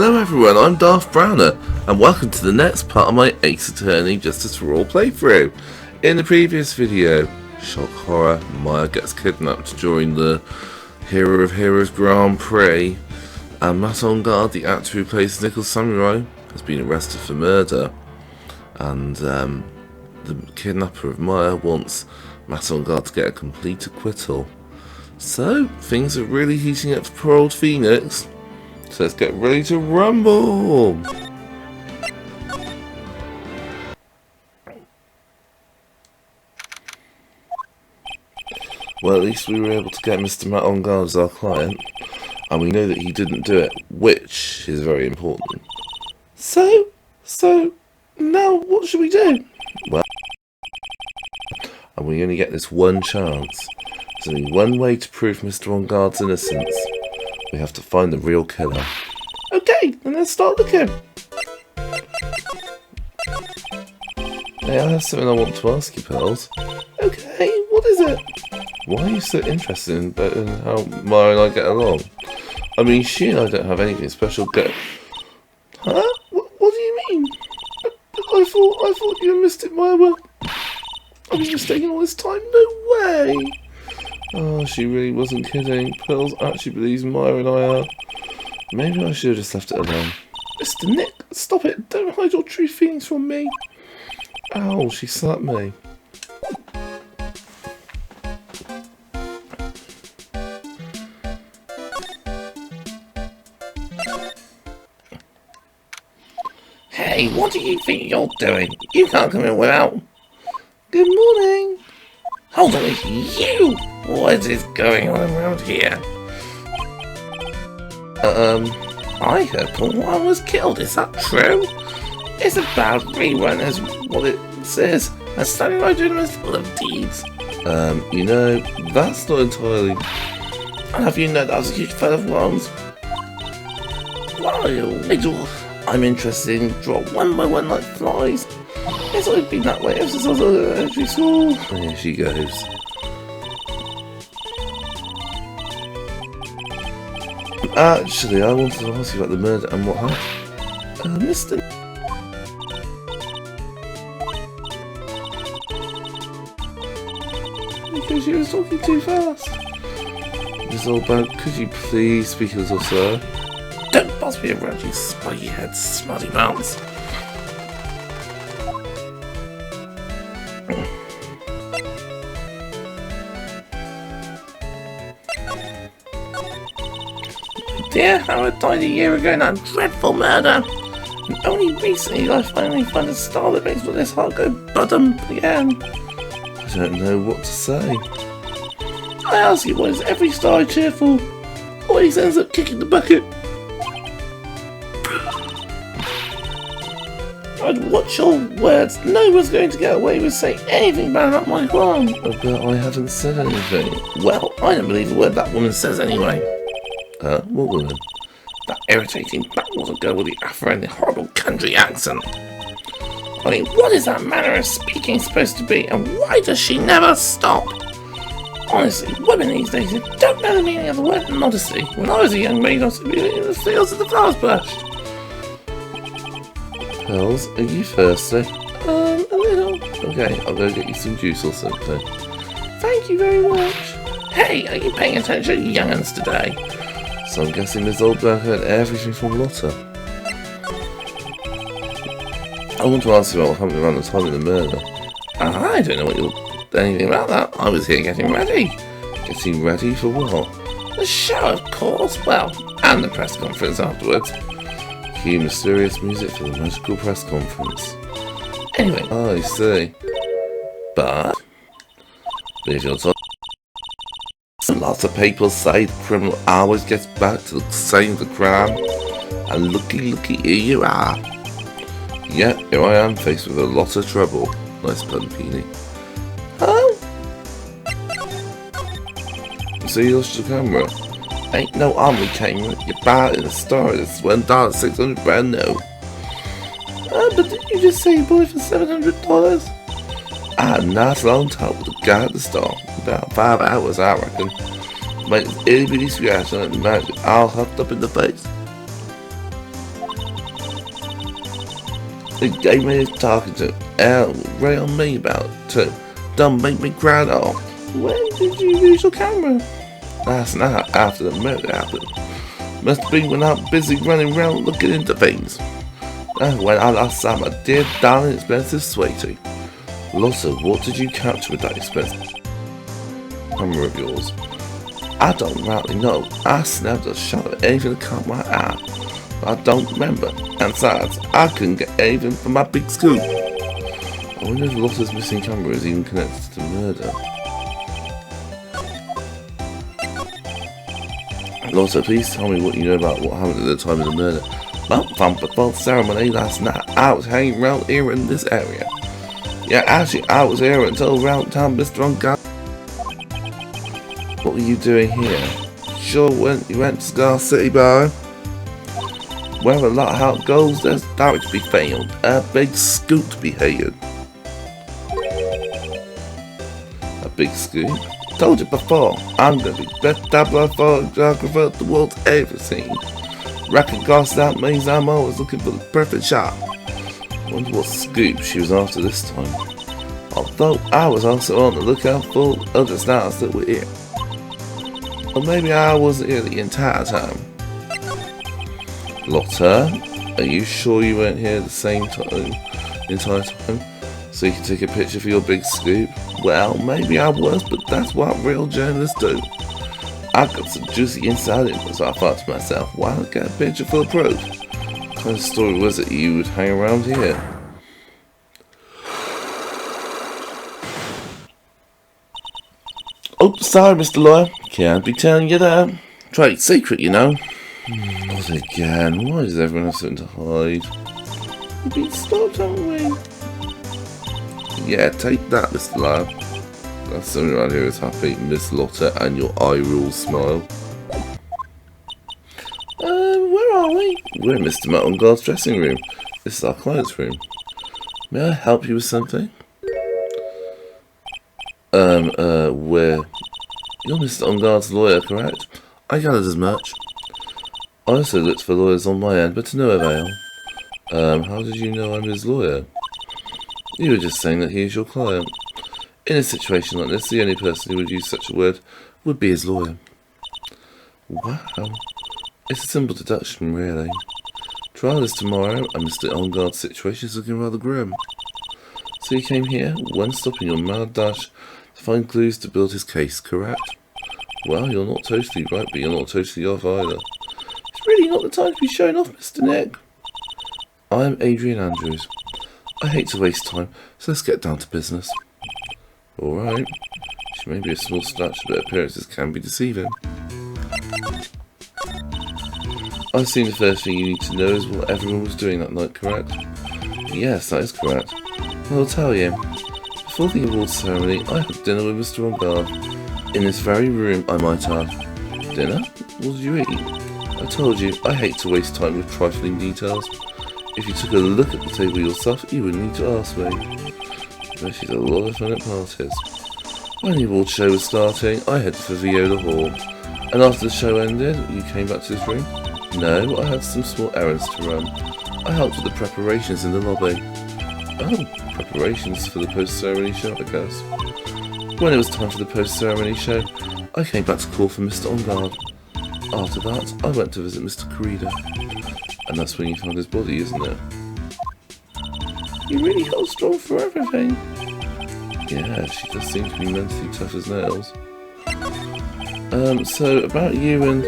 Hello everyone, I'm Darth Browner, and welcome to the next part of my Ace Attorney Justice for All playthrough. In the previous video, shock horror, Maya gets kidnapped during the Hero of Heroes Grand Prix, and Matt on Guard, the actor who plays Nickel Samurai, has been arrested for murder, and the kidnapper of Maya wants Matt on Guard to get a complete acquittal. So, things are really heating up for poor old Phoenix. So let's get ready to rumble! Well, at least we were able to get Mr. Matt on Guard as our client, and we know that he didn't do it, which is very important. So, now what should we do? Well, and we only get this one chance. There's only one way to prove Mr. On Guard's innocence. We have to find the real killer. Okay, then let's start looking. Hey, I have something I want to ask you, Pearls. Okay, what is it? Why are you so interested in how Maya and I get along? I mean, she and I don't have anything special Huh? What do you mean? I thought you and Mystic Maya were... I've been mistaken all this time? No way! Oh, she really wasn't kidding. Pearls actually believes Maya and I are... Maybe I should have just left it alone. Mr. Nick, stop it! Don't hide your true feelings from me! Ow, she slapped me. Hey, what do you think you're doing? You can't come in without... Good morning! Hold on, it's you! What is going on around here? I heard Paul Warren was killed, is that true? It's a bad rerun, is what it says. A standing right doing is full of deeds. You know, that's not entirely... And have you know that was a huge fan of wrongs? Well, I'm interested in draw one by one like flies. It's always been that way ever since I was at elementary school. There she goes. Actually, I wanted to ask you about the murder and what happened. Mr. Because you was talking too fast. It's all about, could you please speak a little slower? Don't boss me around, you spiky head, smutty mouths. Dear Howard died a year ago in that dreadful murder. And only recently I finally found a star that makes this heart go bottom again. I don't know what to say. I ask you, why is every star cheerful? Always ends up kicking the bucket. I'd watch your words. No one's going to get away with saying anything bad about my farm. But I haven't said anything. Well, I don't believe a word that woman says anyway. What woman? That irritating backwater girl with the afro and the horrible country accent. I mean, what is that manner of speaking supposed to be, and why does she never stop? Honestly, women these days don't know the meaning of the word modesty. When I was a young maid, I was in the fields of the flowers burst. Pearls, are you thirsty? A little. Okay, I'll go get you some juice or something. Thank you very much. Hey, are you paying attention, young'uns, today? So I'm guessing Ms. Oldberg heard everything from Lotta. I want to ask you about what happened around the time of the murder. I don't know anything about that. I was here getting ready. Getting ready for what? The show, of course. Well, and the press conference afterwards. Cue mysterious music for the magical press conference. Anyway, I see. But if you're talking... Lots of people say the criminal always gets back to the scene of the crime, and looky here you are. Yeah, here I am faced with a lot of trouble. Nice pun, Peony. Oh? So you lost your camera? Ain't no army camera, you buy it in a store, it's $1,600 brand new. But didn't you just say you bought it for $700? I had a nice long talk with the guy at the store. About 5 hours, I reckon. Made this itty bitty scratch on it and made it all huffed up in the face. He gave me his talking to. Right on me about it too. Don't make me cry at all. When did you lose your camera? Last night after the murder happened. Must have been when I'm busy running around looking into things. That's when I lost sight of my dear darling expensive sweetie. Lotta, what did you capture with that expensive camera of yours? I don't rightly know. I snapped a shot at anything that caught my eye. But I don't remember. And besides, I couldn't get anything from my big scoop. I wonder if Lotta's missing camera is even connected to the murder. Lotta, please tell me what you know about what happened at the time of the murder. Well, from before the ceremony last night, I was hanging around here in this area. Yeah, actually, I was here until around time Mr. Uncle. What were you doing here? Sure, when you went to Scar City Bar. Where a lot of how it goes, there's direct to be found. A big scoop to be had. A big scoop? Told you before, I'm gonna be the best tabloid photographer the world's ever seen. Reckon cost that means I'm always looking for the perfect shot. Wonder what scoop she was after this time. Although I was also on the lookout for other stars that were here. Or maybe I wasn't here the entire time. Lotta, are you sure you weren't here the same time, entire time? So you can take a picture for your big scoop? Well, maybe I was, but that's what real journalists do. I got some juicy inside info, so I thought to myself, why not get a picture for the proof? What kind of story was it you would hang around here? Oh, sorry, Mr. Lawyer. Can't be telling you that. Trade secret, you know. Not again. Why does everyone have something to hide? We've been stopped, haven't we? Yeah, take that, Mr. Lawyer. That's something around here is happy. Miss Lotta and your eye rule smile. Where are we? We're in Mr. Mountainguard's dressing room. This is our client's room. May I help you with something? Where? You're Mr. Mountainguard's lawyer, correct? I gathered as much. I also looked for lawyers on my end, but to no avail. How did you know I'm his lawyer? You were just saying that he is your client. In a situation like this, the only person who would use such a word would be his lawyer. Wow. It's a simple deduction, really. Trial is tomorrow, and Mr. Mountainguard's situation is looking rather grim. So he came here, one stop in your mad dash, to find clues to build his case, correct? Well, you're not totally right, but you're not totally off either. It's really not the time to be showing off, Mr. Nick. I'm Adrian Andrews. I hate to waste time, so let's get down to business. Alright. She may be a small stature, but appearances can be deceiving. I assume the first thing you need to know is what everyone was doing that night, correct? Yes, that is correct. Well, I'll tell you. Before the awards ceremony, I had dinner with Mr. Mountainguard. In this very room, I might add. Dinner? What did you eat? I told you, I hate to waste time with trifling details. If you took a look at the table yourself, you wouldn't need to ask me. But she's a lot of fun at parties. When the award show was starting, I headed for Viola Hall. And after the show ended, you came back to this room? No, I had some small errands to run. I helped with the preparations in the lobby. Oh, preparations for the post-ceremony show, I guess. When it was time for the post-ceremony show, I came back to call for Mr. Mountainguard. After that, I went to visit Mr. Corrida. And that's when you found his body, isn't it? You really hold strong for everything. Yeah, she does seem to be mentally tough as nails. So about you and...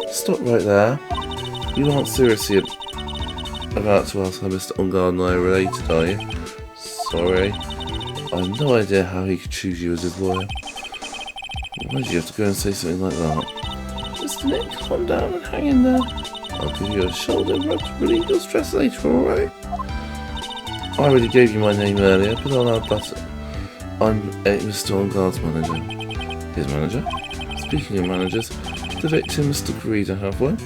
Stop right there. You aren't seriously about to ask how Mr. Mountainguard and I are related, are you? Sorry. I have no idea how he could choose you as his lawyer. Why did you have to go and say something like that? Mr. Nick, calm down and hang in there. I'll give you a shoulder rub to relieve your stress later, alright? I already gave you my name earlier, but I'll add that. I'm Mr. Mountainguard's manager. His manager? Speaking of managers, the victim, Mr. Corrida, have one.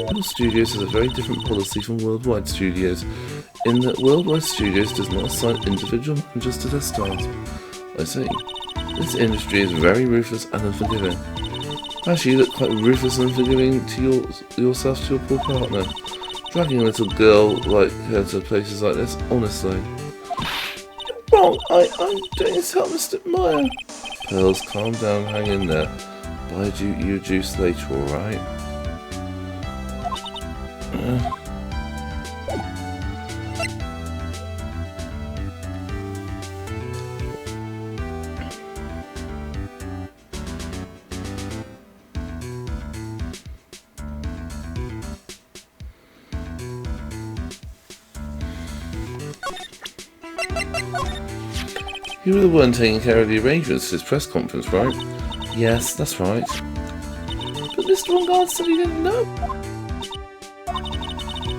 World Studios has a very different policy from Worldwide Studios, in that Worldwide Studios does not assign individual managers to their stars. I see. This industry is very ruthless and unforgiving. Actually, you look quite ruthless and unforgiving to yourself to your poor partner. Dragging a little girl like her to places like this, honestly. You're wrong. I'm doing this to help Mr. Meyer. Pearls, calm down, hang in there. Buy you juice later, alright? You were the one taking care of the arrangements for his press conference, right? Yes, that's right. But Mr. Longard said he didn't know.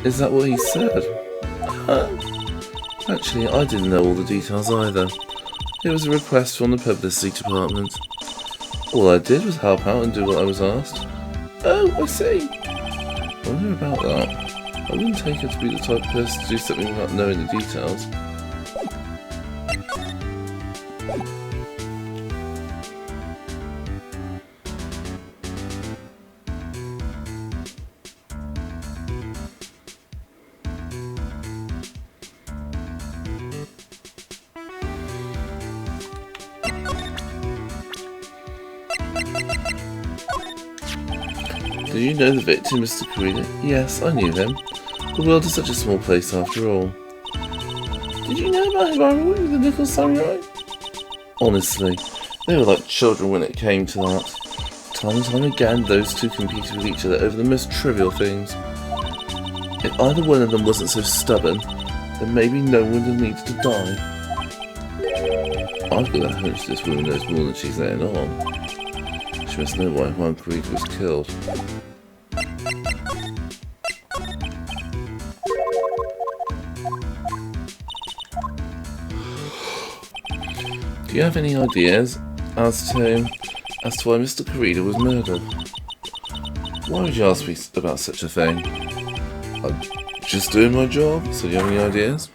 Is that what he said? Actually, I didn't know all the details either. It was a request from the publicity department. All I did was help out and do what I was asked. Oh, I see. I wonder about that. I wouldn't take her to be the type of person to do something without knowing the details. Do you know the victim, Mr. Karina? Yes, I knew him. The world is such a small place after all. Did you know about his rivalry with the Nickel Samurai? Honestly, they were like children when it came to that. Time and time again, those two competed with each other over the most trivial things. If either one of them wasn't so stubborn, then maybe no one would have needed to die. I've got a hunch this woman knows more than she's letting on. She must know why Juan Carita was killed. Do you have any ideas as to why Mr. Carita was murdered? Why would you ask me about such a thing? I'm just doing my job, so do you have any ideas?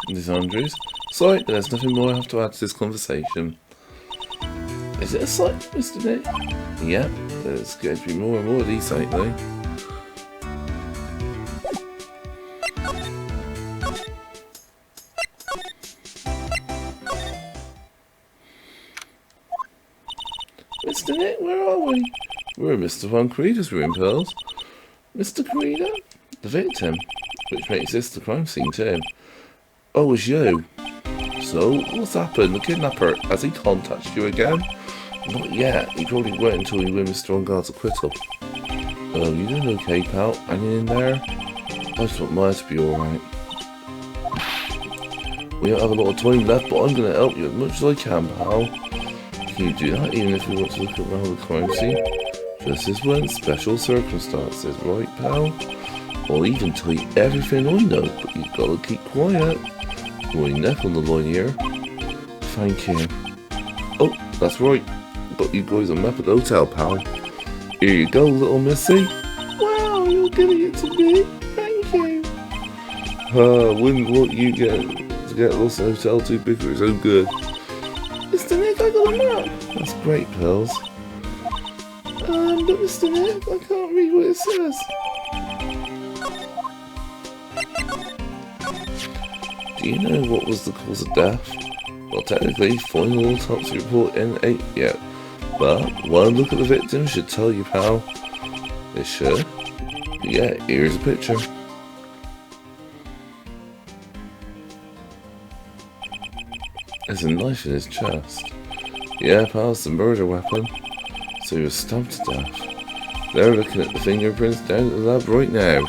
Miss Andrews? Sorry, but there's nothing more I have to add to this conversation. Is it a site, Mr. Nick? Yep, there's going to be more and more of these lately. Mr. Nick, where are we? We're in Mr. Juan Carita's room, Pearls. Mr. Carita? The victim, which makes this the crime scene too. Oh, it's you. So, what's happened? The kidnapper, has he contacted you again? Not yet. He probably won't until we win Mr. Longard's acquittal. Oh, you doing okay, pal? Hanging in there? I just want Maya to be alright. We don't have a lot of time left, but I'm going to help you as much as I can, pal. Can you do that even if we want to look around the crime scene? Just as when special circumstances, right, pal? I'll even tell you everything I know, but you've got to keep quiet. My neck on the line here. Thank you. Oh, that's right. Got you guys a map of the hotel, pal. Here you go, little missy. Wow, you're giving it to me. Thank you. Wouldn't want you to get lost in a hotel too big for its own good. Mr. Nick, I got a map. That's great, Pearls. But Mr. Nick, I can't read what it says. Do you know what was the cause of death? Well, technically, final autopsy report ain't yet. But one look at the victim should tell you, pal. It should. Yeah, here's a picture. There's a knife in his chest. Yeah, pal, it's the murder weapon. So he was stabbed to death. They're looking at the fingerprints down at the lab right now.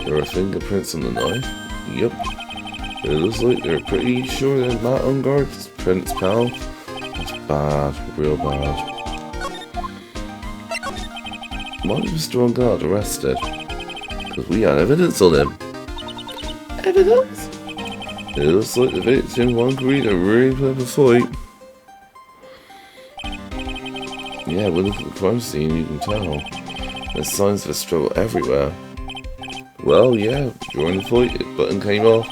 There are fingerprints on the knife. Yup. It looks like they're pretty sure they're Matt Longard's prints, pal. That's bad, real bad. Why was Mr. Longard arrested? Because we had evidence on him. Evidence? It looks like the victim, Juan Carita, really put up a fight. Yeah, when you look at the crime scene, you can tell. There's signs of a struggle everywhere. Well, yeah, during the fight, the button came off.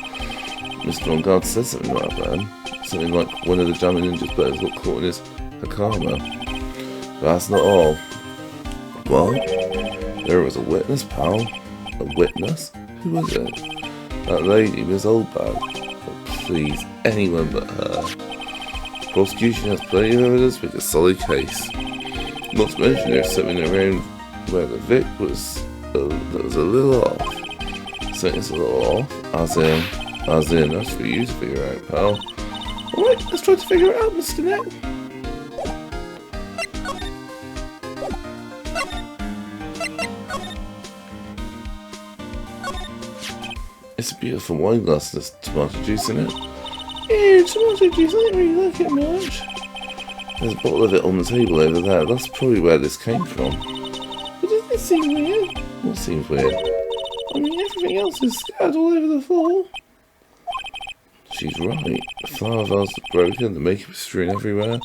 Mr. Longard said something about that. Something like one of the jamming ninjas buttons got caught in his Hakama. But that's not all. Well, there was a witness, pal. A witness? Who was it? That lady, Miss Oldbag. Oh, please, anyone but her. Prosecution has plenty of evidence with a solid case. Not to mention there's something around where the Vic was that was a little off. Something's a little off, as in, that's for you to figure out, pal. Alright, let's try to figure it out, Mr. Neck. It's a beautiful wine glass, there's tomato juice in it. Yeah, tomato juice, I don't really like it much. There's a bottle of it on the table over there, that's probably where this came from. But doesn't it seem weird? What seems weird? I mean, everything else is scattered all over the floor. She's right. The flower vase is broken, the makeup is strewn everywhere.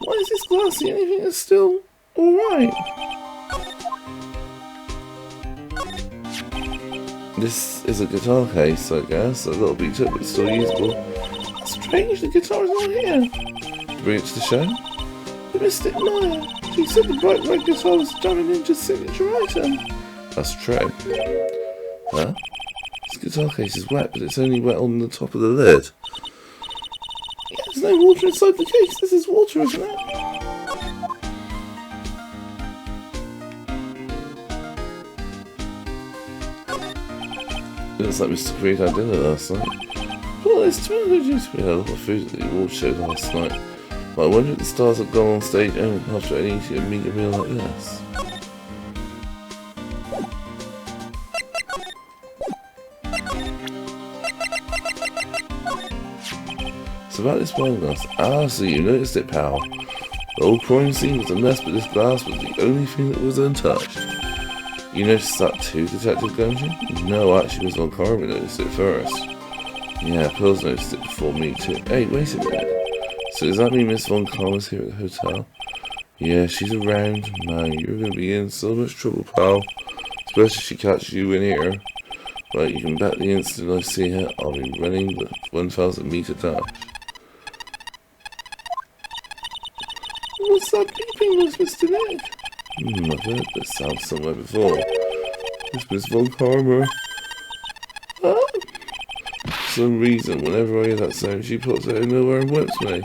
Why is this glass the only thing that's still alright? This is a guitar case, I guess. A little beat up, but still usable. Strange, the guitar is not here. To bring it to the show? The Mystic Maya. She said the bright red guitar was Johnny Ninja's signature item. That's true. Huh? This guitar case is wet, but it's only wet on the top of the lid. Yeah, there's no water inside the case. This is water, isn't it? It looks like Mr. Creed had dinner last night. Oh, there's tomato juice. We had a lot of food at the award show last night. But I wonder if the stars have gone on stage after eating a meal like this. So about this wine glass. Ah, so you noticed it, pal. The whole crime scene was a mess, but this glass was the only thing that was untouched. You noticed that too, Detective Gungeon? No, actually, Miss Von Karma noticed it first. Yeah, Pearls noticed it before me too. Hey, wait a minute. So does that mean Miss Von Karma's here at the hotel? Yeah, she's around. Man, you're gonna be in so much trouble, pal. Especially if she catches you in here. Right, you can bet the instant I see her, I'll be running the 1,000 meter dash. What's that beeping noise, Mr. Nick? I've heard this sound somewhere before. It's Miss Von Karma. Huh? For some reason, whenever I hear that sound, she pops out of nowhere and whips me.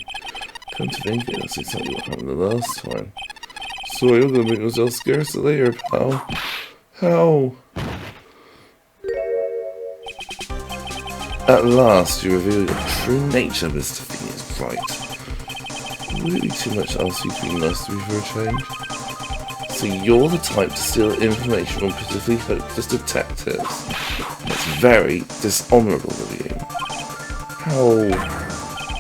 Come to think of it, that's exactly what happened the last time. Sorry, I'm gonna make myself scarce later, pal. How? At last, you reveal your true nature, Mr. Phoenix Wright. Would it be too much to ask you to be nice to me for a change? So you're the type to steal information from pitifully hopeless detectives. That's very dishonourable of you. How?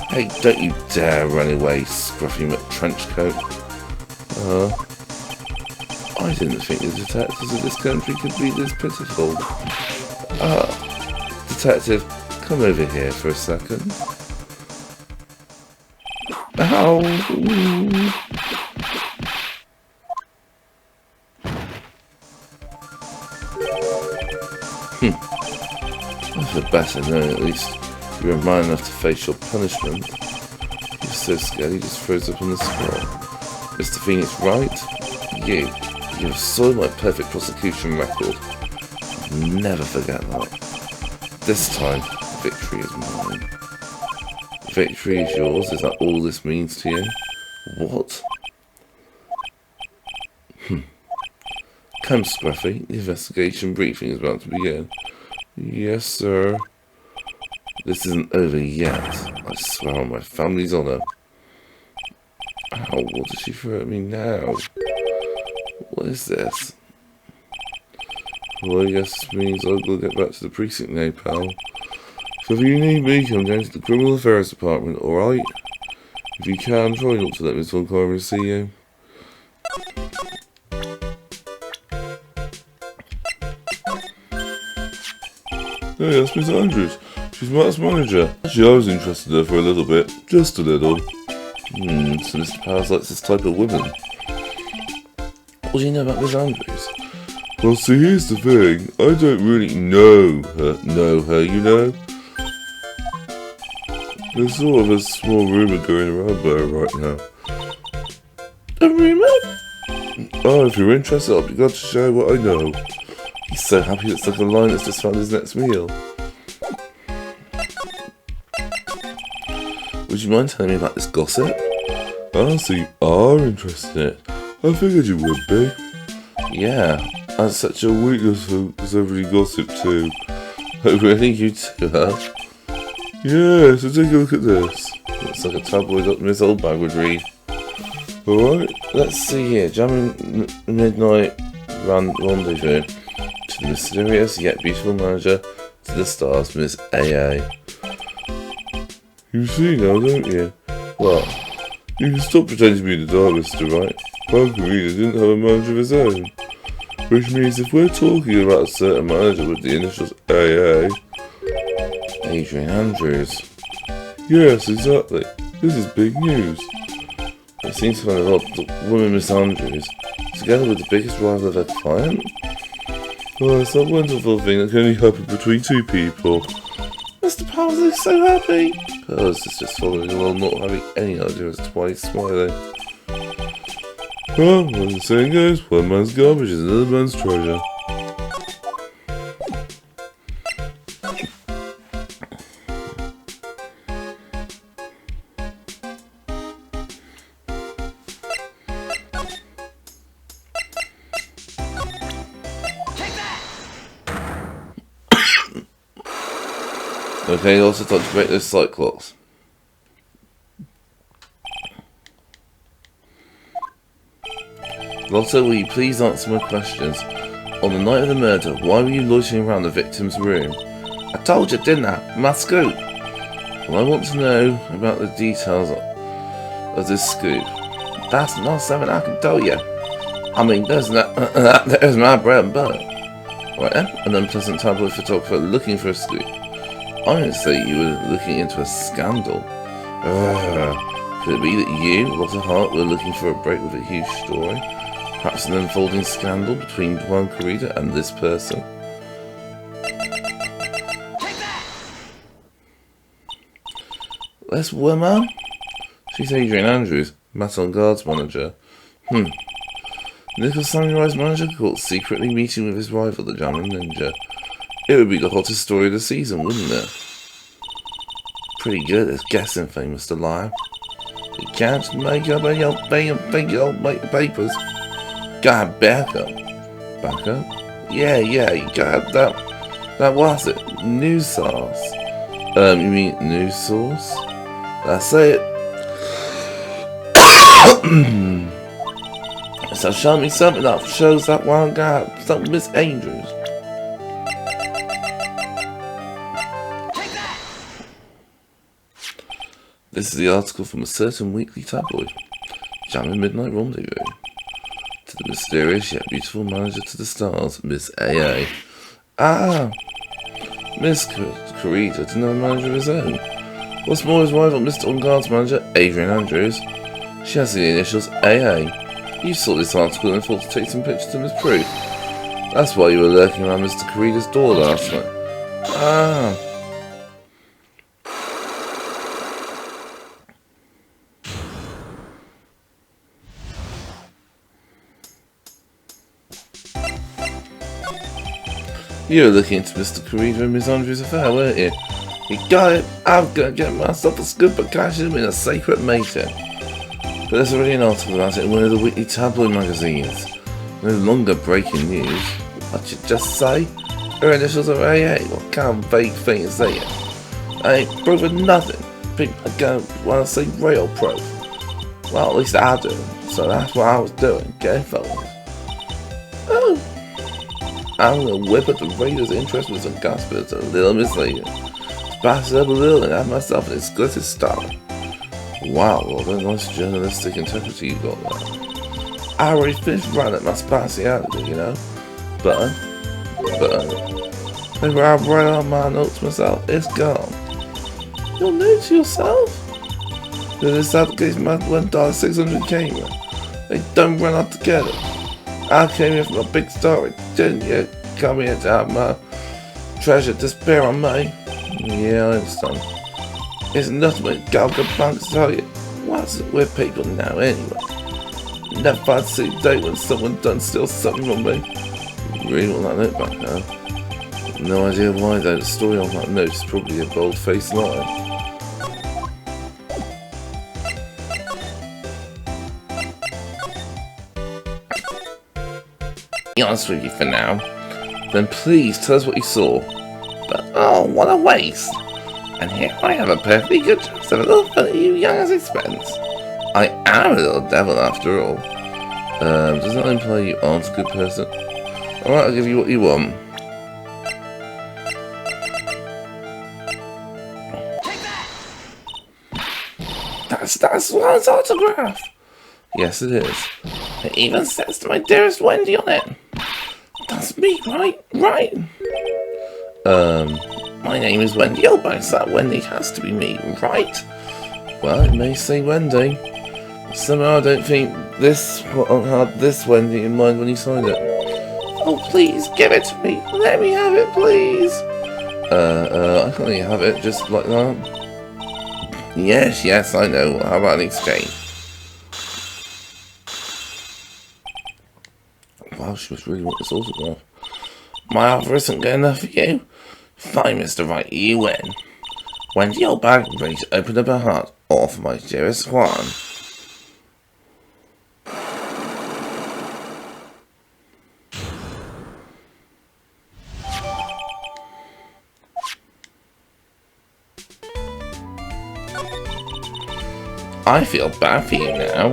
Hey, don't you dare run away, scruffy McTrenchcoat. I didn't think the detectives of this country could be this pitiful. Detective, come over here for a second. Ow! I feel better knowing at least you were man enough to face your punishment. He's so scared he just froze up on the spot. Mr. Phoenix Wright, you have soiled my perfect prosecution record. I'll never forget that. This time, victory is mine. Victory is yours, is that all this means to you? What? Come, Scruffy, the investigation briefing is about to begin. Yes, sir. This isn't over yet. I swear on my family's honour. Ow, what did she throw at me now? What is this? Well, I guess this means I'll go get back to the precinct now, pal. So if you need me, come down to the Criminal Affairs Department, alright? If you can, try not to let Miss Von Karma see you. Hey, that's Miss Andrews. She's Matt's manager. Actually, I was interested in her for a little bit. Just a little. So Mr. Powers likes this type of woman. What do you know about Miss Andrews? Well, see, here's the thing. I don't really know her, you know? There's sort of a small rumour going around about her right now. A rumour? Oh, if you're interested, I'll be glad to share what I know. He's so happy it's like a lion that's just found his next meal. Would you mind telling me about this gossip? Ah, so you are interested in it. I figured you would be. Yeah, that's such a weakness for celebrity gossip too. Oh really? You too, huh? Yeah, so take a look at this. Looks like a tabloid Miss Oldbag would read. Alright, let's see here. Jamming midnight rendezvous to the mysterious yet beautiful manager to the stars, Miss AA. You see now, don't you? What? You can stop pretending to be in the dark, Mr. Right. Welcome Reader didn't have a manager of his own. Which means if we're talking about a certain manager with the initials AA... Adrian Andrews. Yes, exactly. This is big news. It seems kind of odd that woman Miss Andrews, together with the biggest rival of her client? Oh, it's that wonderful thing that can only happen between two people. Mr. Powers is so happy. Powers is just following along, not having any idea as to why he's smiling. Well, as the saying goes, one man's garbage is another man's treasure. Okay, also time to break those sight clocks. Lotto, will you please answer my questions? On the night of the murder, why were you loitering around the victim's room? I told you, didn't I? My scoop. Well, I want to know about the details of this scoop. That's not something I can tell you. I mean, there's my bread and butter. Right then, an unpleasant tabloid photographer looking for a scoop. I'm going to say you were looking into a scandal. Could it be that you, Lotta Hart, were looking for a break with a huge story? Perhaps an unfolding scandal between Juan Corrida and this person? This woman? She's Adrian Andrews, Matt on Guard's manager. Nicholas Samurai's manager caught secretly meeting with his rival, the German Ninja. It would be the hottest story of the season, wouldn't it? Pretty good at this guessing thing, Mr. Lion. You can't make up any old papers. God, back up. Back up? Yeah, you got that was it. News source. You mean news source? That's it. So show me something that shows that one guy, something Miss Andrews. This is the article from a certain weekly tabloid. Jamming midnight rendezvous. To the mysterious yet beautiful manager to the stars, Miss AA. Ah! Miss Corrida didn't have a manager of his own. What's more, his rival, Mr. On Guard's manager, Adrian Andrews. She has the initials AA. You saw this article and thought to take some pictures of as proof. That's why you were lurking around Mr. Corrida's door last night. Ah! You were looking into Mr. Corrida and Miss Andrews' affair, weren't you? You got it! I'm gonna get myself a scoop of cash in a secret meeting. But there's already an article about it in one of the weekly tabloid magazines. No longer breaking news. What you just say? Her initials are AA. What kind of vague thing is that? I ain't proving nothing. People are gonna wanna see real proof. Well, at least I do. So that's what I was doing, getting photos. Oh! I'm gonna whip up the reader's interest with some gospel. It's a little misleading. Spice it up a little and have myself an exclusive story. Wow, what a nice journalistic integrity you got there. I already finished running my spicy-ality, you know. But maybe I write on my notes myself. It's gone. Your notes yourself? This application my $1.600 camera. They don't run out together. I came here for a big story, didn't you? Come here to have my treasure disappear on me. Yeah, I understand. It's nothing but Galga Punk to tell you. What's it with people now anyway? Never I'd see a day when someone done steal something from me. Really want that note back now. No idea why though, the story on that note is probably a bold-faced lie. Be honest with you for now. Then please tell us what you saw. But oh, what a waste! And here I have a perfectly good chance of a little fun at you young as expense. I am a little devil after all. Does that imply you aren't a good person? Alright, I'll give you what you want. That's Swan's autograph! Yes, it is. It even says to my dearest Wendy on it. That's me, right? Right. My name is Wendy Oldbank, so that Wendy has to be me, right? Well, it may say Wendy. Somehow I don't think this had this Wendy in mind when he signed it. Oh, please, give it to me. Let me have it, please. I can't really have it just like that. Yes, I know. How about an exchange? Wow, she must really want this autograph. My offer isn't good enough for you? Fine, Mr. Right, you win. Wendy Oldbank, ready to open up her heart, all for my dearest Swan. I feel bad for you now.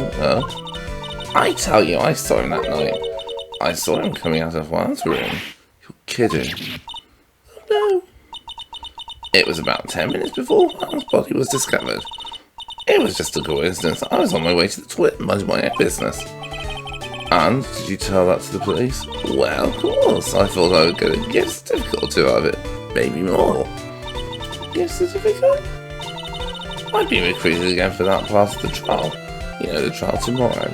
I tell you, I saw him that night. I saw him coming out of Juan's room. You're kidding. Oh no. It was about 10 minutes before Juan's body was discovered. It was just a coincidence. I was on my way to the toilet, minding my own business. And did you tell that to the police? Well, of course. I thought I would get a gift certificate or two out of it. Maybe more. Gift certificate? I've been recruited again for that part of the trial. You know, the trial tomorrow.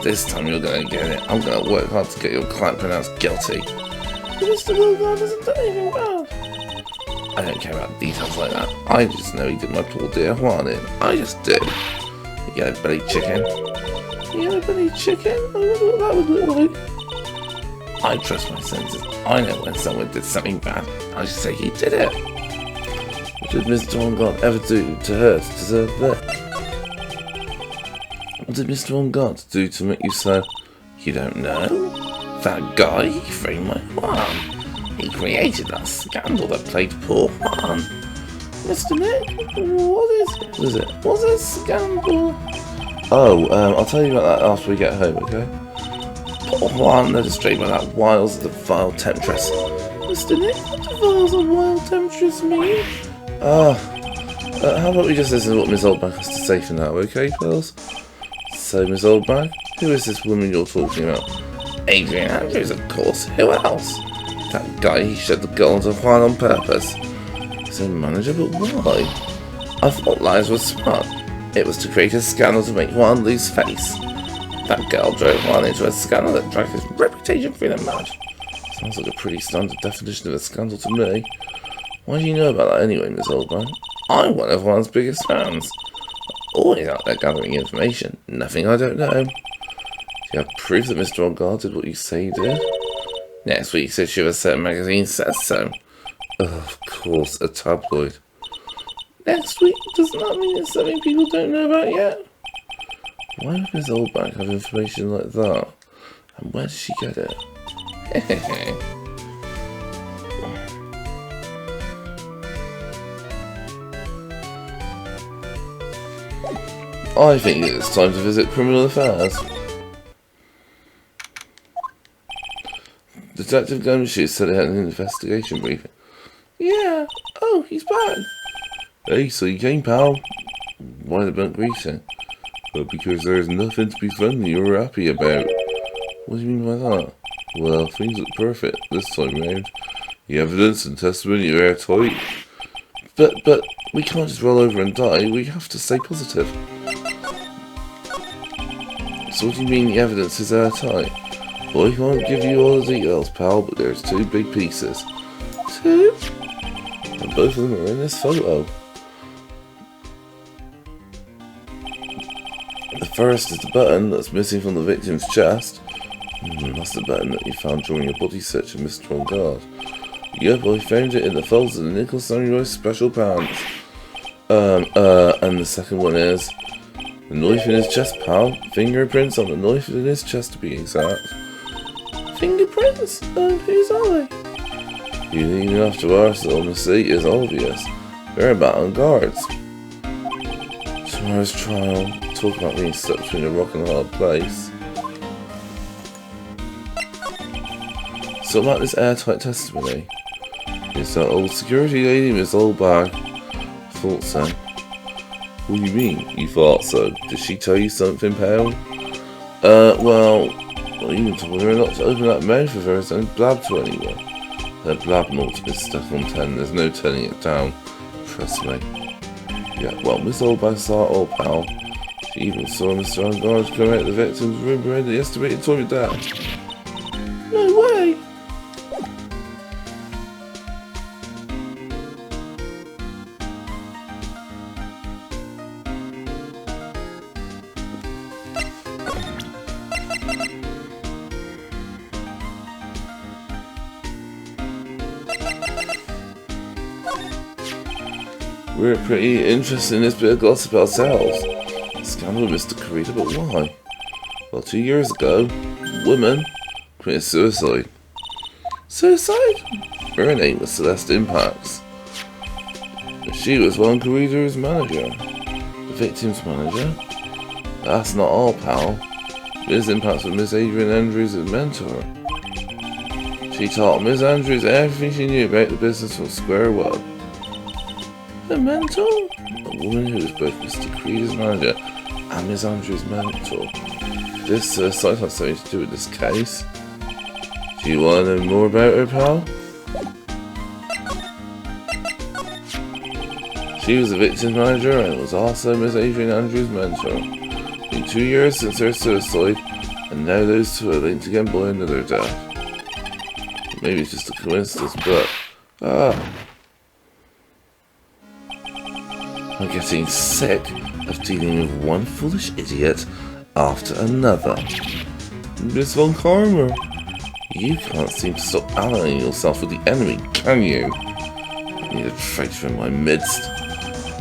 This time you're going to get it. I'm going to work hard to get your client pronounced guilty. But Mr. Wilgar hasn't done anything bad. I don't care about details like that. I just know he did my poor dear Juan in. I just do. You yellow-bellied chicken. Yellow-bellied chicken? I wonder what that would look like. I trust my senses. I know when someone did something bad. I just say he did it. What did Mr. On-Guard ever do to her to deserve that? What did Mr. On-Guard do to make you say, you don't know? That guy, he framed my Juan. He created that scandal that plagued poor Juan. Mr. Nick, what is it? What's a scandal? Oh, I'll tell you about that after we get home, okay? Poor Juan led astray by that wiles of the vile temptress. Mr. Nick, what do vials of wild temptress mean? How about we just listen to what Miss Oldbank has to say for now, okay, girls? So, Miss Oldbank, who is this woman you're talking about? Adrian Andrews, of course. Who else? That guy, he showed the girl onto Juan on purpose. He's a manager, but why? I thought lies were smart. It was to create a scandal to make Juan lose face. That girl drove Juan into a scandal that dragged his reputation through the mud. Sounds like a pretty standard definition of a scandal to me. Why do you know about that anyway, Miss Oldbank? I'm one of Juan's biggest fans. Always out there gathering information. Nothing I don't know. Do you have proof that Mr. On-Guard did what you say he did? Next week's issue of a certain magazine says so. Of course, a tabloid. Next week? Doesn't that mean it's something people don't know about yet? Why would Miss Oldbank have information like that? And where did she get it? Hehehe. I think it's time to visit Criminal Affairs. Detective Gumshoe said he had an investigation briefing. Yeah. Oh, he's back. Hey, so you came, pal. Why the blunt greeting? Well, because there's nothing to be funny or happy about. What do you mean by that? Well, things look perfect this time round. The evidence and testimony are airtight. But we can't just roll over and die. We have to stay positive. So what do you mean the evidence is airtight? Well, I can't give you all the details, pal, but there's two big pieces. Two? And both of them are in this photo. The First is the button that's missing from the victim's chest. That's the button that you found during your body search of Mr. On Guard. Yep, I found it in the folds of the Nickel Samurai's special pants. And the second one is the knife in his chest, pal. Fingerprints on the knife in his chest, to be exact. Fingerprints? Whose are they? You need enough to ask, so the mistake is obvious. They're about on guards. Tomorrow's trial. Talk about being stuck between a rock and a hard place. So about this airtight testimony. It's that old security lady, Miss Oldbag. Thought so. What do you mean, you thought so? Did she tell you something, pal? Well, you told her not to open that mouth of hers and blab to anyone. Her blab note's been stuck on 10, there's no turning it down. Trust me. Yeah, well, Miss Oldbag saw it all, pal. She even saw Mr. On Guard come out of the victim's room behind the estimated toilet dash. No way! We're pretty interested in this bit of gossip ourselves. Scandal with Mr. Karita, but why? Well, 2 years ago, a woman committed suicide. Suicide? Her name was Celeste Impacts. She was one Karita's manager. The victim's manager? That's not all, pal. Ms. Impacts was Miss Adrian Andrews' mentor. She taught Miss Andrews everything she knew about the business from square one. A mentor? A woman who was both Mr. Creed's manager and Miss Andrews' mentor. This suicide has something to do with this case. Do you want to know more about her, pal? She was the victim's manager and was also Miss Adrian Andrews' mentor. It's been 2 years since her suicide, and now those two are linked again by another death. Maybe it's just a coincidence, but... I'm getting sick of dealing with one foolish idiot after another. Miss Von Karma, you can't seem to stop allying yourself with the enemy, can you? I need a traitor in my midst.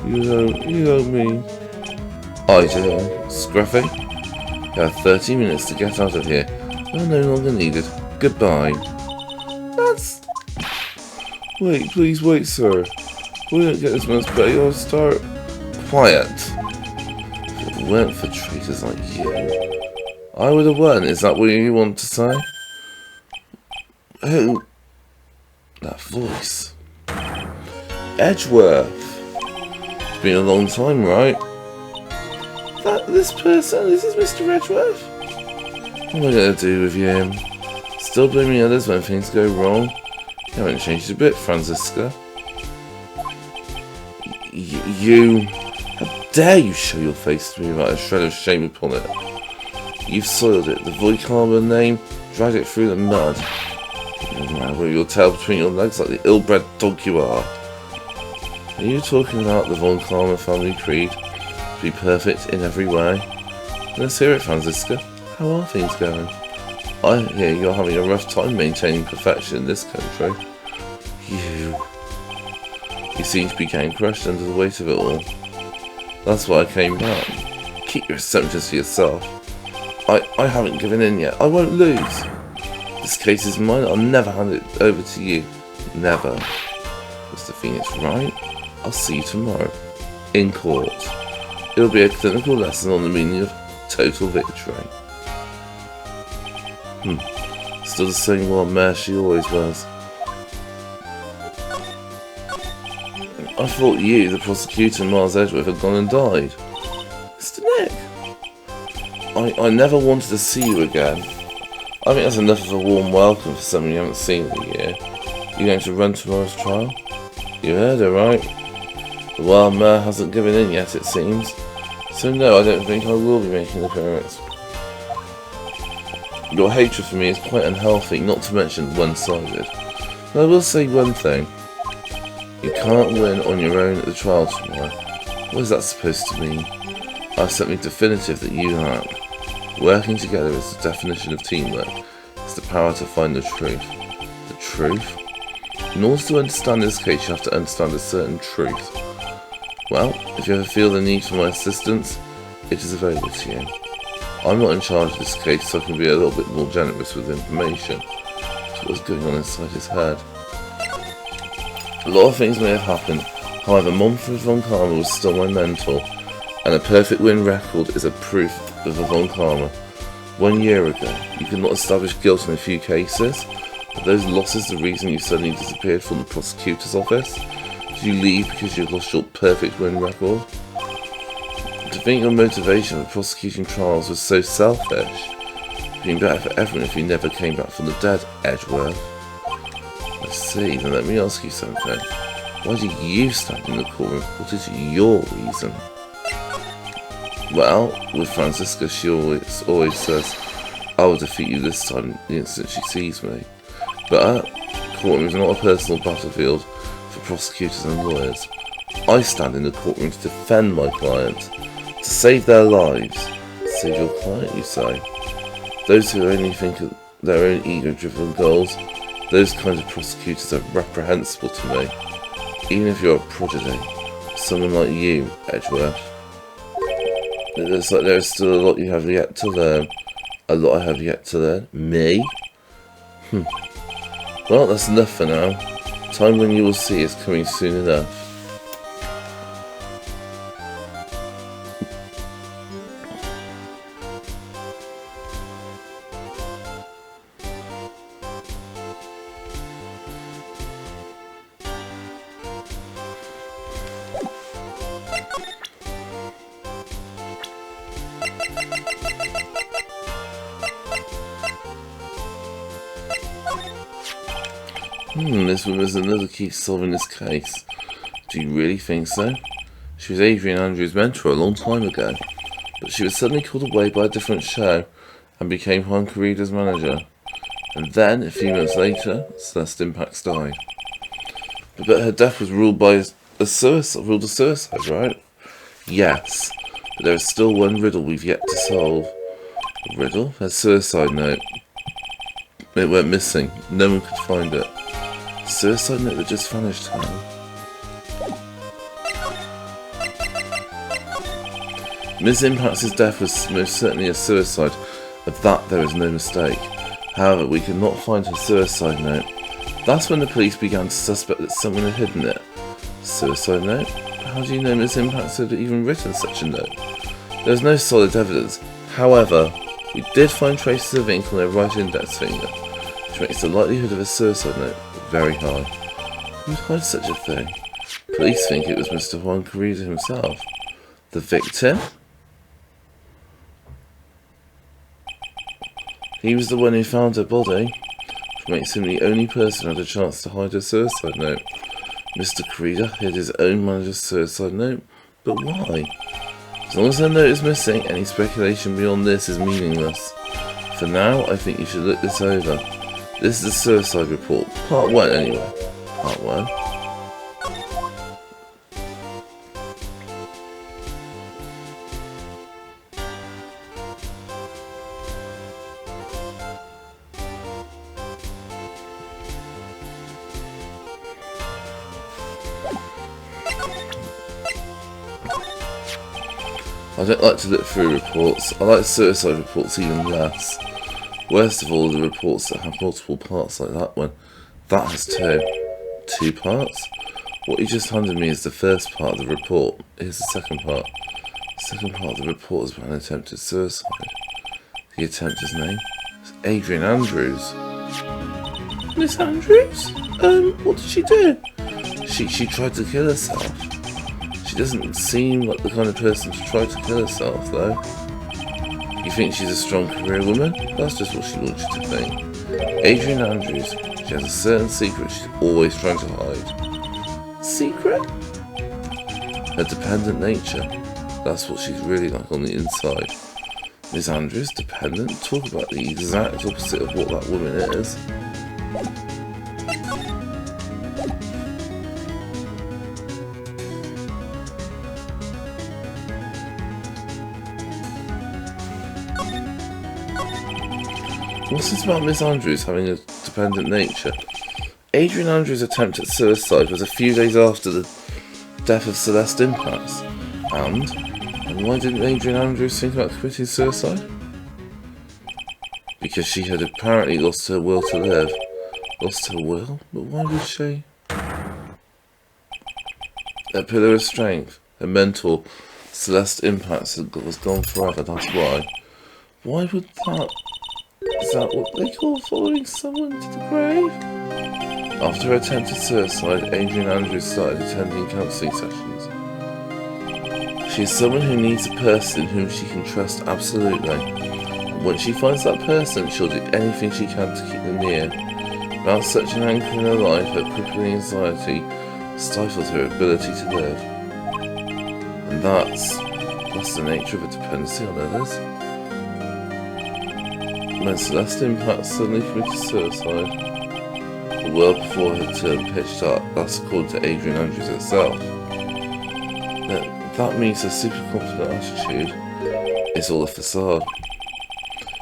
You know me. I do. Scruffy. You have 30 minutes to get out of here. You're no longer needed. Goodbye. That's... Wait, please wait, sir. We don't get this much better, you'll start... Quiet. If it weren't for traitors like you, I would have won, is that what you want to say? Who? That voice. Edgeworth. It's been a long time, right? This is Mr. Edgeworth? What am I going to do with you? Still blaming others when things go wrong? You haven't changed a bit, Franziska. You... How dare you show your face to me without a shred of shame upon it? You've soiled it, the Voikarma name, dragged it through the mud. With your tail between your legs like the ill-bred dog you are. Are you talking about the Von Karma family creed? To be perfect in every way? Let's hear it, Franziska. How are things going? I hear you're having a rough time maintaining perfection in this country. You seem to be getting crushed under the weight of it all. That's why I came back. Keep your assumptions to yourself. I haven't given in yet. I won't lose. This case is mine. I'll never hand it over to you. Never. Mr. Phoenix, right? I'll see you tomorrow. In court. It'll be a clinical lesson on the meaning of total victory. Still the same wild mare she always was. I thought you, the prosecutor, Miles Edgeworth, had gone and died. Mr. Nick! I never wanted to see you again. I think that's enough of a warm welcome for someone you haven't seen in a year. You going to run tomorrow's trial? You heard her, right? The wild mare hasn't given in yet, it seems. So no, I don't think I will be making an appearance. Your hatred for me is quite unhealthy, not to mention one-sided. But I will say one thing. You can't win on your own at the trial tomorrow. What is that supposed to mean? I've something definitive that you lack. Working together is the definition of teamwork. It's the power to find the truth. The truth? In order to understand this case, you have to understand a certain truth. Well, if you ever feel the need for my assistance, it is available to you. I'm not in charge of this case, so I can be a little bit more generous with information. So what's going on inside his head? A lot of things may have happened. However, Manfred von Karma was still my mentor, and a perfect win record is a proof of a von Karma. 1 year ago, you could not establish guilt in a few cases. Are those losses the reason you suddenly disappeared from the prosecutor's office? Did you leave because you lost your perfect win record? To think your motivation for prosecuting trials was so selfish. It would been better for everyone if you never came back from the dead, Edgeworth. I see, then let me ask you something. Why do you stand in the courtroom? What is your reason? Well, with Franziska, she always says, I will defeat you this time the instant she sees me. But the courtroom is not a personal battlefield for prosecutors and lawyers. I stand in the courtroom to defend my clients, to save their lives. Save your client, you say? Those who only think of their own ego-driven goals, those kinds of prosecutors are reprehensible to me. Even if you're a prodigy, someone like you, Edgeworth. It looks like there is still a lot you have yet to learn. A lot I have yet to learn. Me? Well, that's enough for now. Time when you will see is coming soon enough. This woman is another key to solving this case. Do you really think so? She was Adrian Andrews' mentor a long time ago, but she was suddenly called away by a different show and became Juan Corrida's manager. And then, a few months later, Celeste Impax died. But her death was ruled by a suicide, right? Yes, but there is still one riddle we've yet to solve. A riddle? Her suicide note. It went missing. No one could find it. Suicide note that just vanished, huh? Miss Impax's death was most certainly a suicide. Of that there is no mistake. However, we could not find her suicide note. That's when the police began to suspect that someone had hidden it. Suicide note? How do you know Miss Impax had even written such a note? There is no solid evidence. However, we did find traces of ink on her right index finger, which makes the likelihood of a suicide note very high. Who would hide such a thing? Police think it was Mr. Juan Corrida himself. The victim? He was the one who found her body, which makes him the only person who had a chance to hide her suicide note. Mr. Corrida hid his own manager's suicide note, but why? As long as her note is missing, any speculation beyond this is meaningless. For now, I think you should look this over. This is the suicide report. Part 1 anyway. Part 1. I don't like to look through reports. I like suicide reports even less. Worst of all, the reports that have multiple parts like that one. That has two. 2 parts? What you just handed me is the first part of the report. Here's the second part. The second part of the report is about an attempted suicide. The attempter's name is Adrian Andrews. Miss Andrews? What did she do? She tried to kill herself. She doesn't seem like the kind of person to try to kill herself, though. You think she's a strong career woman? That's just what she wants you to think. Adrian Andrews, she has a certain secret she's always trying to hide. Secret? Her dependent nature. That's what she's really like on the inside. Miss Andrews, dependent? Talk about the exact opposite of what that woman is. What's this about Miss Andrews having a dependent nature? Adrian Andrews' attempt at suicide was a few days after the death of Celeste Impasse. And why didn't Adrian Andrews think about committing suicide? Because she had apparently lost her will to live. Lost her will? But why would she? Her pillar of strength, her mentor, Celeste Impasse, was gone forever, that's why. Why would that... Is that what they call following someone to the grave? After her attempted suicide, Adrian Andrews started attending counselling sessions. She is someone who needs a person whom she can trust absolutely. And once she finds that person, she'll do anything she can to keep them near. Without such an anchor in her life, her crippling anxiety stifles her ability to live. And that's the nature of a dependency on others. When Celeste Impasse suddenly committed suicide, the world before her turned pitch dark. That's according to Adrian Andrews herself. That means her super confident attitude is all a facade.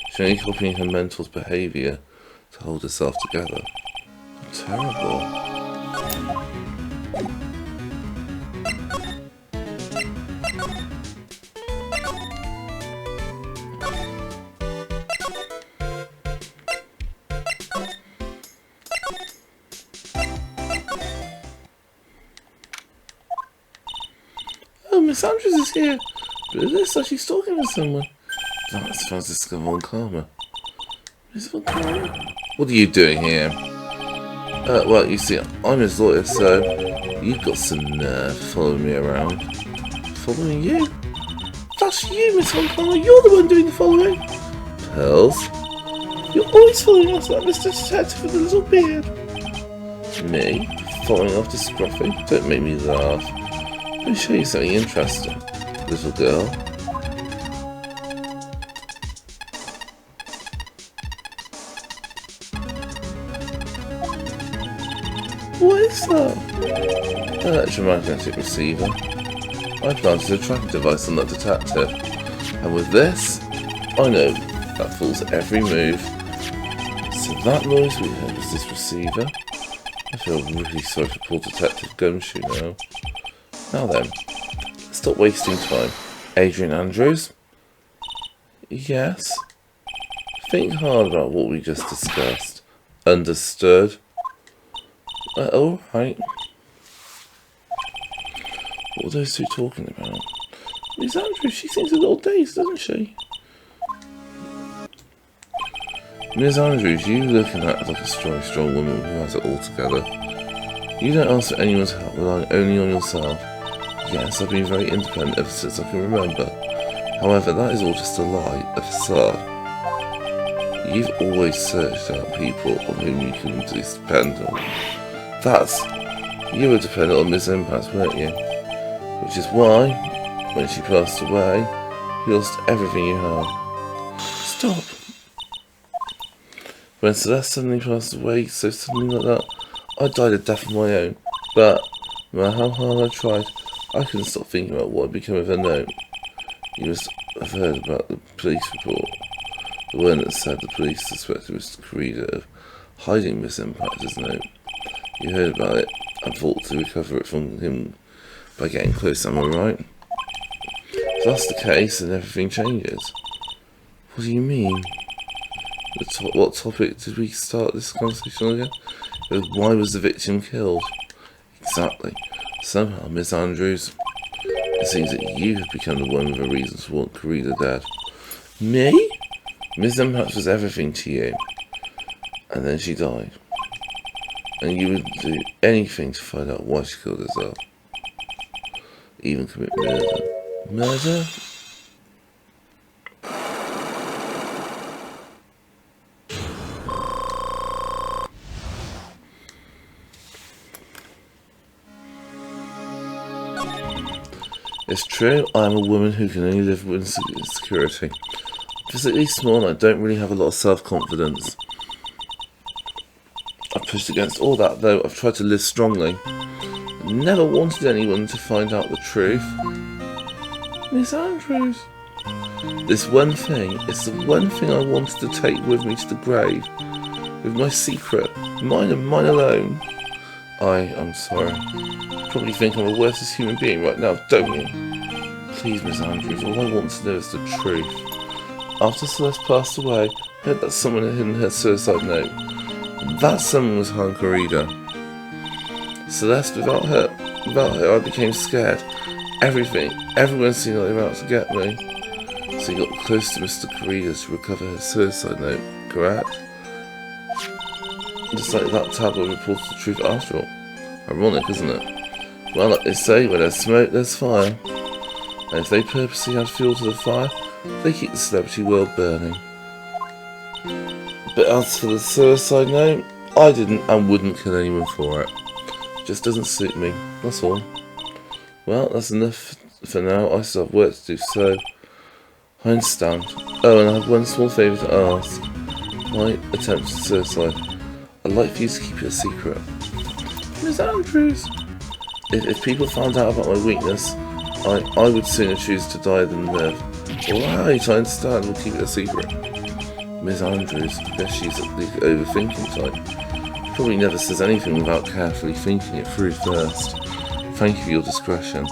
She's only copying her mentor's behaviour to hold herself together. Terrible. Oh, Miss Andrews is here. But it looks like she's talking with someone. That's Francisca von Karma. Miss von Karma? What are you doing here? Well, you see, I'm his lawyer, so you've got some nerve following me around. Following you? That's you, Miss von Karma. You're the one doing the following. Pearls? You're always following us, that Mr. Detective with a little beard. Me? Following after Scruffy? Don't make me laugh. Let me show you something interesting, little girl. What is that? An electromagnetic receiver. I planted a tracking device on that detective, and with this, I know that fools every move. So that noise we heard was this receiver. I feel really sorry for poor Detective Gumshoe now. Now then, stop wasting time. Adrian Andrews? Yes? Think hard about what we just discussed. Understood? Alright. What were those two talking about? Miss Andrews, she seems a little dazed, doesn't she? Miss Andrews, you looking at like a strong woman who has it all together. You don't ask for anyone's help, relying only on yourself. Yes, I've been very independent ever since I can remember. However, that is all just a lie, a facade. You've always searched out people on whom you can depend on. You were dependent on Miss Impasse, weren't you? Which is why, when she passed away, you lost everything you had. Stop! When Celeste suddenly passed away, so suddenly like that, I died a death of my own. But, no matter how hard I tried, I couldn't stop thinking about what had become of her note. You must have heard about the police report. The one that said the police suspected Mr. Corrida of hiding Miss Impact's note. You heard about it and thought to recover it from him by getting close, am I right? If that's the case, then everything changes. What do you mean? What topic did we start this conversation again? Why was the victim killed? Exactly. Somehow, Miss Andrews, it seems that you have become the one with a reason to want Corrida dead. Me? Miss Impasse was everything to you. And then she died. And you would do anything to find out why she killed herself. Even commit murder. Murder? It's true, I am a woman who can only live with insecurity. Physically small and I don't really have a lot of self-confidence. I've pushed against all that though, I've tried to live strongly. I never wanted anyone to find out the truth. Miss Andrews, This one thing, it's the one thing I wanted to take with me to the grave. With my secret, mine and mine alone. I'm sorry. You probably think I'm the worstest human being right now, don't you? Please, Miss Andrews, all I want to know is the truth. After Celeste passed away, I heard that someone had hidden her suicide note. And that someone was Hunkarida. Celeste, without her, I became scared. Everyone seemed like they were out to get me. So he got close to Mr. Correa to recover her suicide note, correct? Just like that tabloid reported the truth after all. Ironic, isn't it? Well, like they say, where there's smoke, there's fire. And if they purposely add fuel to the fire, they keep the celebrity world burning. But as for the suicide note, I didn't and wouldn't kill anyone for it. It just doesn't suit me, that's all. Well, that's enough for now. I still have work to do, so I understand. Oh, and I have one small favour to ask. My attempt at suicide. I'd like for you to keep it a secret. Miss Andrews! If people found out about my weakness, I would sooner choose to die than live. Alright, I understand. We'll keep it a secret. Miss Andrews, I guess she's the overthinking type. Probably never says anything without carefully thinking it through first. Thank you for your discretion.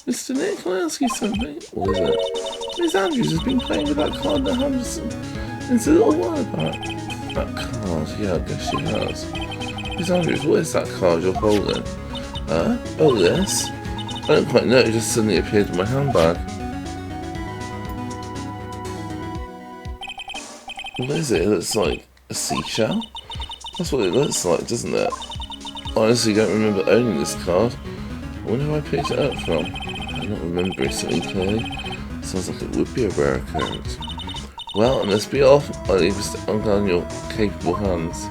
Mr. Nick, can I ask you something? What is it? Miss Andrews has been playing with that card that Henderson since a little while back. That card? Yeah, I guess she has. Miss Andrews, what is that card you're holding? Oh, this? I don't quite know, it just suddenly appeared in my handbag. What is it? It looks like a seashell? That's what it looks like, doesn't it? I honestly don't remember owning this card. I wonder who I picked it up from. I don't remember it something clearly. Sounds like it would be a rare occurrence. Well, I must be off. I'll leave this on your capable hands.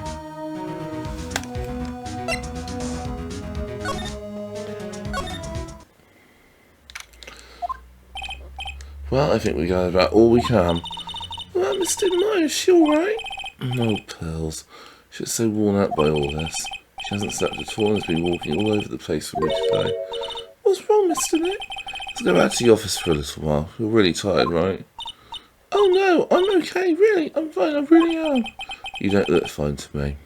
Well, I think we got about all we can. Well, Mr. Meyer, is she alright? No, Pearls. She's so worn out by all this. She hasn't slept at all and has been walking all over the place for me today. What's wrong, Mr. Nick? Let's go back to the office for a little while. You're really tired, right? Oh no, I'm okay, really. I'm fine, I really am. You don't look fine to me.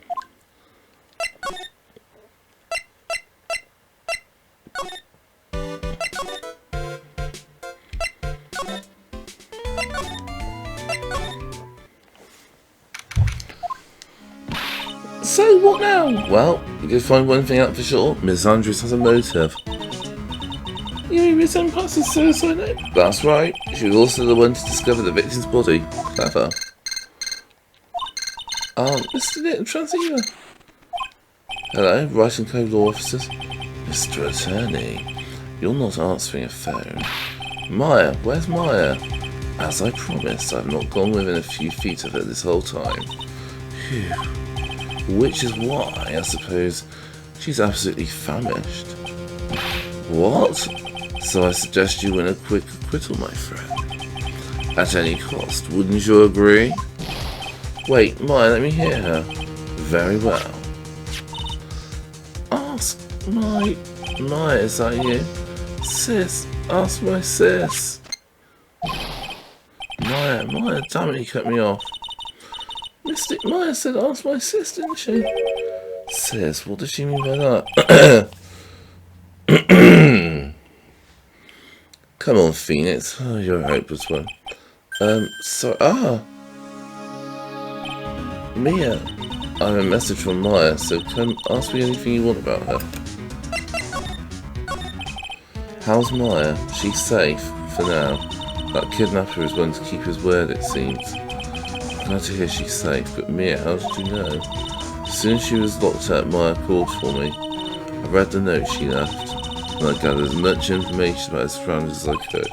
So, what now? Well, we can find one thing out for sure. Miss Andrews has a motive. You mean Miss Empas's suicide note? That's right. She was also the one to discover the victim's body. Clever. Mr. Nick, transceiver. Hello, writing code law officers. Mr. Attorney, you're not answering a phone. Maya, where's Maya? As I promised, I've not gone within a few feet of her this whole time. Phew. Which is why, I suppose, she's absolutely famished. What? So I suggest you win a quick acquittal, my friend. At any cost, wouldn't you agree? Wait, Maya, let me hear her. Very well. Ask Maya, is that you? Sis, ask my sis. Maya, damn it, you cut me off. Mystic Maya said ask my sis, didn't she? Sis, what does she mean by that? Come on, Phoenix. Oh, you're a hopeless one. Mia. I have a message from Maya, so come ask me anything you want about her. How's Maya? She's safe, for now. That kidnapper is one to keep his word, it seems. Glad to hear she's safe, but Mia, how did you know? As soon as she was locked up, Maya called for me. I read the note she left, and I gathered as much information about her surroundings as I could.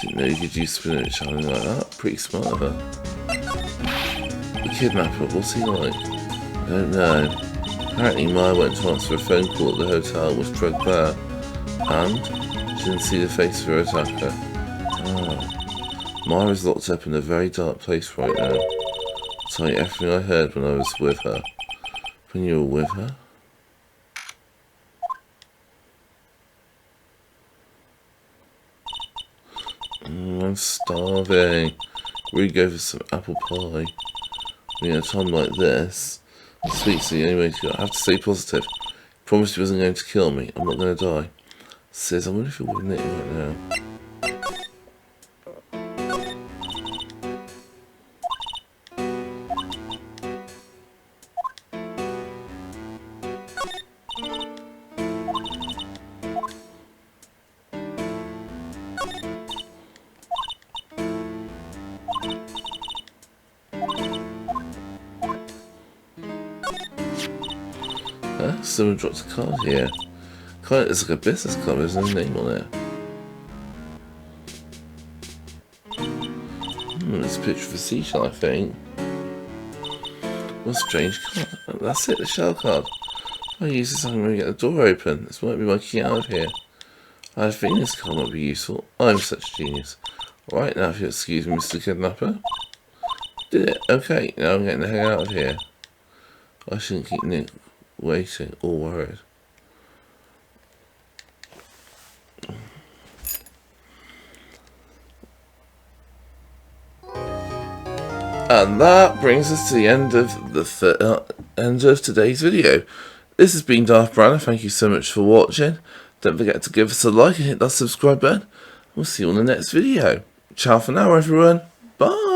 Didn't know you could use spinach shining like that. Pretty smart of her. The kidnapper, what's he like? I don't know. Apparently Maya went to answer a phone call at the hotel and was drugged there. And she didn't see the face of her attacker. Maya is locked up in a very dark place right now. I'll tell you everything I heard when I was with her. When you were with her? I'm I'm starving. We go for some apple pie. In a time like this, sweet's the only way to go. I have to stay positive. Promised he wasn't going to kill me. I'm not going to die. Says, I wonder if you're with Nitty right now. Someone dropped a card here. It's like a business card, there's no name on it. It's a picture of a seashell, I think. What a strange card. That's it, the shell card. I use this, I'm going to get the door open. This might be my key out of here. I think this card might be useful. I'm such a genius. Right, now if you'll excuse me, Mr. Kidnapper. Did it? Okay, now I'm getting the heck out of here. I shouldn't keep Nick waiting or worried. And that brings us to the end of today's video. This has been Darth Branner. Thank you so much for watching. Don't forget to give us a like and hit that subscribe button. We'll see you on the next video. Ciao for now, everyone. Bye.